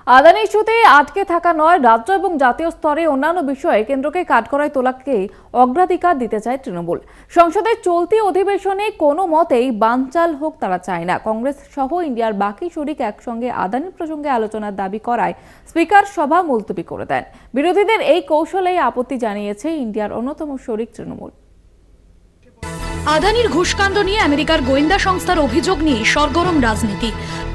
আদানি ইস্যুতে আটকে থাকা নয়, রাজ্য এবং জাতীয় স্তরে অন্যান্য বিষয়ে কেন্দ্রকে কাঠগড়ায় তোলাকে অগ্রাধিকার দিতে চায় তৃণমূল। সংসদের চলতি অধিবেশনে কোনো মতেই বানচাল হোক তারা চায় না। কংগ্রেস সহ ইন্ডিয়ার বাকি শরিক একসঙ্গে আদানি প্রসঙ্গে আলোচনার দাবি করায় স্পিকার সভা মুলতবি করে দেন। বিরোধীদের এই কৌশলেই আপত্তি জানিয়েছে ইন্ডিয়ার অন্যতম শরিক তৃণমূল। আদানির ঘুষকাণ্ড নিয়ে আমেরিকার গোয়েন্দা সংস্থার অভিযোগ নিয়ে সরগরম রাজনীতি।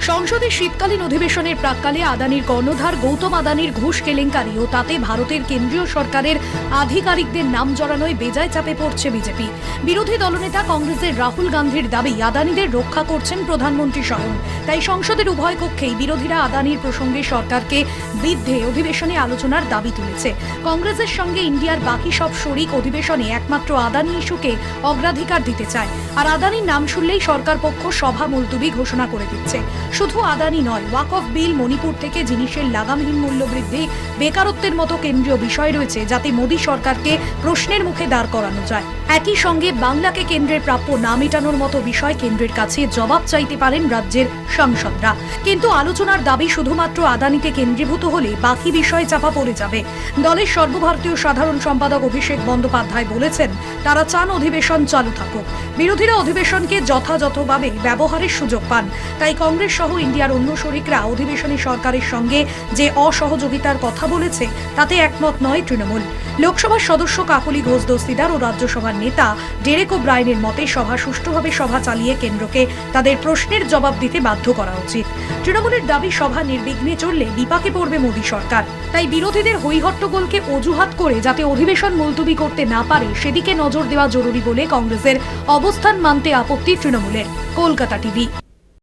সংসদের শীতকালীন অধিবেশনের প্রাক্কালে আদানির কর্ণধার গৌতম আদানির ঘুষ কেলেঙ্কারি ও তাতে ভারতের কেন্দ্রীয় সরকারের আধিকারিকদের নাম জড়ানোয় বেজায় চাপে পড়ছে বিজেপি। বিরোধী দলনেতা কংগ্রেসের রাহুল গান্ধীর দাবি আদানিদের রক্ষা করছেন প্রধানমন্ত্রী স্বয়ং। তাই সংসদের উভয় কক্ষেই বিরোধীরা আদানির প্রসঙ্গে সরকারকে বিদ্ধে অধিবেশনে আলোচনার দাবি তুলেছে। কংগ্রেসের সঙ্গে ইন্ডিয়ার বাকি সব শরিক অধিবেশনে একমাত্র আদানি ইস্যুকে অগ্রাধিকার দিতে চায়। আর আদানির নাম শুনলেই সরকার পক্ষ সভা মুলতবি ঘোষণা করে দিচ্ছে। শুধু আদানি নয়, ওয়াকফ বিল, মণিপুর থেকে জিনিসের লাগামহীন মূল্য বৃদ্ধি, বেকারত্বের মতো কেন্দ্রীয় বিষয় রয়েছে যাতে মোদী সরকারকে প্রশ্নের মুখে দাঁড় করানো যায়। একই সঙ্গে বাংলাকে কেন্দ্রের প্রাপ্য না মেটানোর মতো বিষয় কেন্দ্রের কাছে জবাব চাইতে পারেন রাজ্যের সাংসদরা। কিন্তু আলোচনার দাবি শুধুমাত্র আদানিতে কেন্দ্রীভূত হলে বাকি বিষয়ে চাপা পড়ে যাবে। দলের সর্বভারতীয় সাধারণ সম্পাদক অভিষেক বন্দ্যোপাধ্যায় বলেছেন, তারা চান অধিবেশন চালু থাকুক। বিরোধীরা অধিবেশনকে যথাযথভাবে ব্যবহারের সুযোগ পান। তাই কংগ্রেস সহ ইন্ডিয়ার অন্য শরিকরা অধিবেশনে সরকারের সঙ্গে যে অসহযোগিতার কথা বলেছে তাতে একমত নয় তৃণমূল। লোকসভার সদস্য কাকলি ঘোষ দস্তিদার ও রাজ্যসভার নেতা ডেরেক ওব্রায়েনের মতে সভা সুষ্ঠুভাবে সভা চালিয়ে কেন্দ্রকে তাদের প্রশ্নের জবাব দিতে বাধ্য করা উচিত। তৃণমূলের দাবি সভা নির্বিঘ্নে চললে বিপাকে পড়বে মোদী সরকার। তাই বিরোধীদের হইহট্টগোলকে অজুহাত করে যাতে অধিবেশন মুলতবি করতে না পারে সেদিকে নজর দেওয়া জরুরি বলে কংগ্রেসের অবস্থান মানতে আপত্তি তৃণমূলের। কলকাতা টিভি।